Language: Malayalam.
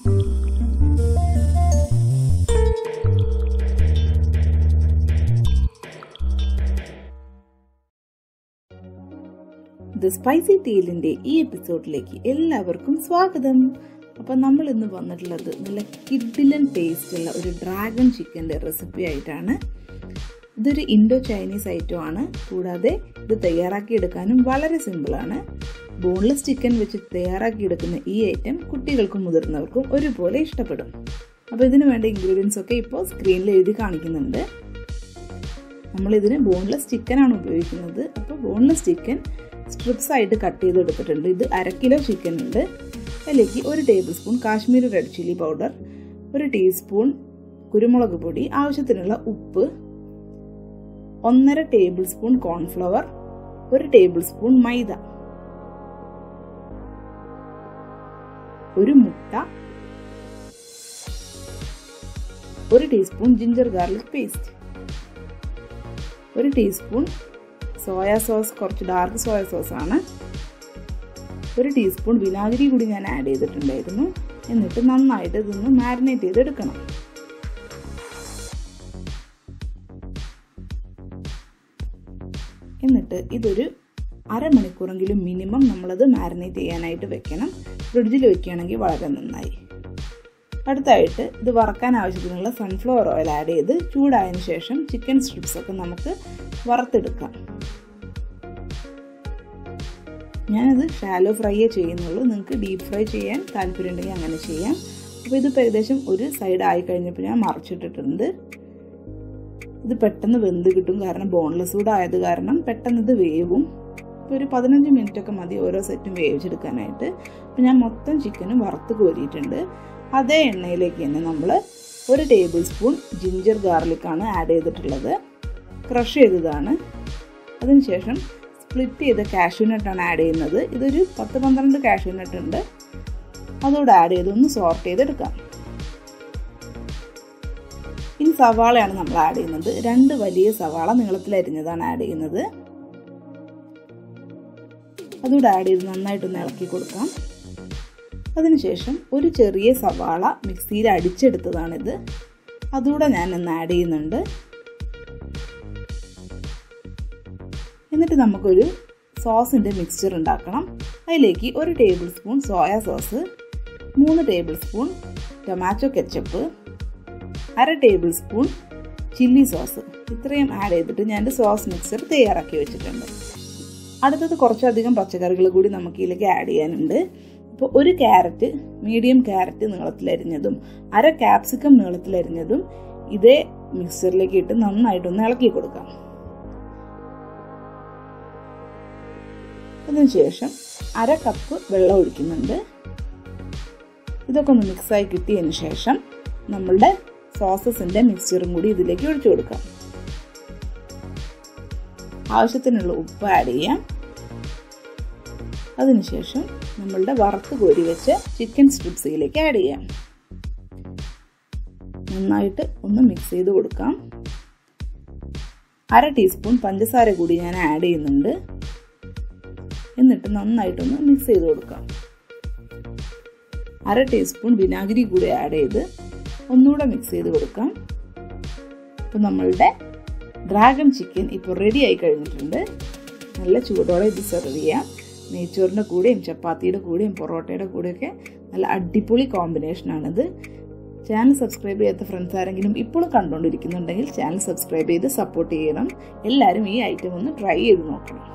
ദ സ്പൈസി ടീലിൻ്റെ ഈ എപ്പിസോഡിലേക്ക് എല്ലാവർക്കും സ്വാഗതം. അപ്പം നമ്മൾ ഇന്ന് വന്നിട്ടുള്ളത് നല്ല കിഡിലൻ ടേസ്റ്റുള്ള ഒരു ഡ്രാഗൺ ചിക്കൻ്റെ റെസിപ്പി ആയിട്ടാണ്. ഇതൊരു ഇൻഡോ ചൈനീസ് ഐറ്റമാണ്. കൂടാതെ ഇത് തയ്യാറാക്കിയെടുക്കാനും വളരെ സിമ്പിളാണ്. ബോൺലെസ് ചിക്കൻ വെച്ച് തയ്യാറാക്കിയെടുക്കുന്ന ഈ ഐറ്റം കുട്ടികൾക്കും മുതിർന്നവർക്കും ഒരുപോലെ ഇഷ്ടപ്പെടും. അപ്പോൾ ഇതിന് വേണ്ട ഇൻഗ്രീഡിയൻസ് ഒക്കെ ഇപ്പോൾ സ്ക്രീനിൽ എഴുതി കാണിക്കുന്നുണ്ട്. നമ്മളിതിന് ബോൺലെസ് ചിക്കനാണ് ഉപയോഗിക്കുന്നത്. അപ്പോൾ ബോൺലെസ് ചിക്കൻ സ്ട്രിപ്സ് ആയിട്ട് കട്ട് ചെയ്തെടുത്തിട്ടുണ്ട്. ഇത് 1/2 കിലോ ചിക്കൻ ഉണ്ട്. അതിലേക്ക് 1 tablespoon Kashmiri red chilli powder, 1 teaspoon കുരുമുളക് പൊടി, ആവശ്യത്തിനുള്ള ഉപ്പ്, 1.5 tablespoon cornflour, 1 tablespoon maida, 1 മുട്ട, 1 teaspoon ginger garlic paste, 1 teaspoon soya sauce, കുറച്ച് ഡാർക്ക് സോയ സോസാണ്, 1 ടീസ്പൂൺ വിനാഗിരി കൂടി ഞാൻ ആഡ് ചെയ്തിട്ടുണ്ടായിരുന്നു. എന്നിട്ട് നന്നായിട്ട് ഇതൊന്ന് മാരിനേറ്റ് ചെയ്തെടുക്കണം. എന്നിട്ട് ഇതൊരു അരമണിക്കൂറെങ്കിലും മിനിമം നമ്മളത് മാരിനേറ്റ് ചെയ്യാനായിട്ട് വെക്കണം. ഫ്രിഡ്ജിൽ വെക്കുകയാണെങ്കിൽ വളരെ നന്നായി. അടുത്തായിട്ട് ഇത് വറക്കാൻ ആവശ്യത്തിനുള്ള സൺഫ്ലവർ ഓയിൽ ആഡ് ചെയ്ത് ചൂടായതിനു ശേഷം ചിക്കൻ സ്ട്രിപ്സ് ഒക്കെ നമുക്ക് വറുത്തെടുക്കാം. ഞാനത് ഷാലോ ഫ്രൈയേ ചെയ്യുന്നുള്ളൂ. നിങ്ങൾക്ക് ഡീപ്പ് ഫ്രൈ ചെയ്യാൻ താല്പര്യമുണ്ടെങ്കിൽ അങ്ങനെ ചെയ്യാം. അപ്പോൾ ഇതിപ്പോൾ ഏകദേശം ഒരു സൈഡ് ആയി കഴിഞ്ഞപ്പോൾ ഞാൻ മറിച്ചിട്ടിട്ടുണ്ട്. ഇത് പെട്ടെന്ന് വെന്ത് കിട്ടും, കാരണം ബോൺലെസ് കൂടെ ആയത് കാരണം പെട്ടെന്ന് ഇത് വേവും. ഇപ്പോൾ ഒരു 15 മിനിറ്റൊക്കെ മതി ഓരോ സെറ്റും വേവിച്ചെടുക്കാനായിട്ട്. അപ്പോൾ ഞാൻ മൊത്തം ചിക്കനും വറുത്ത് കോരിയിട്ടുണ്ട്. അതേ എണ്ണയിലേക്ക് തന്നെ നമ്മൾ 1 ടേബിൾ സ്പൂൺ ജിഞ്ചർ ഗാർലിക്കാണ് ആഡ് ചെയ്തിട്ടുള്ളത്. ക്രഷ് ചെയ്തതാണ്. അതിനുശേഷം സ്പ്ലിറ്റ് ചെയ്ത കാഷ്യൂനട്ടാണ് ആഡ് ചെയ്യുന്നത്. ഇതൊരു 10-12 കാഷ്യൂനട്ട് ഉണ്ട്. അതോടെ ആഡ് ചെയ്ത് ഒന്ന് സോർട്ട് ചെയ്തെടുക്കാം. ഇനി സവാളയാണ് നമ്മൾ ആഡ് ചെയ്യുന്നത്. 2 വലിയ സവാള നീളത്തിൽ അരിഞ്ഞതാണ് ആഡ് ചെയ്യുന്നത്. അതോടെ ആഡ് ചെയ്ത് നന്നായിട്ടൊന്ന് ഇളക്കി കൊടുക്കാം. അതിനുശേഷം 1 ചെറിയ സവാള മിക്സിയിൽ അടിച്ചെടുത്തതാണിത്. അതുകൂടെ ഞാൻ ഒന്ന് ആഡ് ചെയ്യുന്നുണ്ട്. എന്നിട്ട് നമുക്കൊരു സോസിൻ്റെ മിക്സ്ചർ ഉണ്ടാക്കണം. അതിലേക്ക് 1 table spoon soya sauce, 3 table spoon tomato ketchup, 1/2 table spoon chilli sauce, ഇത്രയും ആഡ് ചെയ്തിട്ട് ഞാൻ സോസ് മിക്സ്ചർ തയ്യാറാക്കി വെച്ചിട്ടുണ്ട്. അടുത്തത് കുറച്ചധികം പച്ചക്കറികൾ കൂടി നമുക്ക് ഇതിലേക്ക് ആഡ് ചെയ്യാനുണ്ട്. അപ്പോൾ 1 ക്യാരറ്റ്, മീഡിയം ക്യാരറ്റ് നീളത്തിലരിഞ്ഞതും 1/2 ക്യാപ്സിക്കം നീളത്തിലരിഞ്ഞതും ഇതേ മിക്സ്ചറിലേക്ക് ഇട്ട് നന്നായിട്ടൊന്ന് ഇളക്കി കൊടുക്കാം. അതിനുശേഷം 1/2 കപ്പ് വെള്ളം ഒഴിക്കുന്നുണ്ട്. ഇതൊക്കെ ഒന്ന് മിക്സായി കിട്ടിയതിന് ശേഷം നമ്മളുടെ സോസസിൻ്റെ മിക്സ്ചറും കൂടി ഇതിലേക്ക് ഒഴിച്ചു കൊടുക്കാം. ആവശ്യത്തിനുള്ള ഉപ്പ് ആഡ് ചെയ്യാം. അതിനുശേഷം നമ്മളുടെ വറുത്ത് കോരി വെച്ച ചിക്കൻ സ്ട്രിപ്സിലേക്ക് ആഡ് ചെയ്യാം. നന്നായിട്ട് ഒന്ന് മിക്സ് ചെയ്ത് കൊടുക്കാം. 1/2 ടീസ്പൂൺ പഞ്ചസാര കൂടി ഞാൻ ആഡ് ചെയ്യുന്നുണ്ട്. എന്നിട്ട് നന്നായിട്ടൊന്ന് മിക്സ് ചെയ്ത് കൊടുക്കാം. 1/2 ടീസ്പൂൺ വിനാഗിരി കൂടി ആഡ് ചെയ്ത് ഒന്നുകൂടെ മിക്സ് ചെയ്ത് കൊടുക്കാം. അപ്പോൾ നമ്മളുടെ ഡ്രാഗൺ ചിക്കൻ ഇപ്പോൾ റെഡി ആയി കഴിഞ്ഞിട്ടുണ്ട്. നല്ല ചൂടോടെ ഇത് സെർവ് ചെയ്യാം. നെയ്ച്ചോറിൻ്റെ കൂടെയും ചപ്പാത്തിയുടെ കൂടെയും പൊറോട്ടയുടെ കൂടെയൊക്കെ നല്ല അടിപൊളി കോമ്പിനേഷനാണിത്. ചാനൽ സബ്സ്ക്രൈബ് ചെയ്യാത്ത ഫ്രണ്ട്സ് ആരെങ്കിലും ഇപ്പോഴും കണ്ടുകൊണ്ടിരിക്കുന്നുണ്ടെങ്കിൽ ചാനൽ സബ്സ്ക്രൈബ് ചെയ്ത് സപ്പോർട്ട് ചെയ്യണം. എല്ലാവരും ഈ ഐറ്റം ഒന്ന് ട്രൈ ചെയ്ത് നോക്കണം.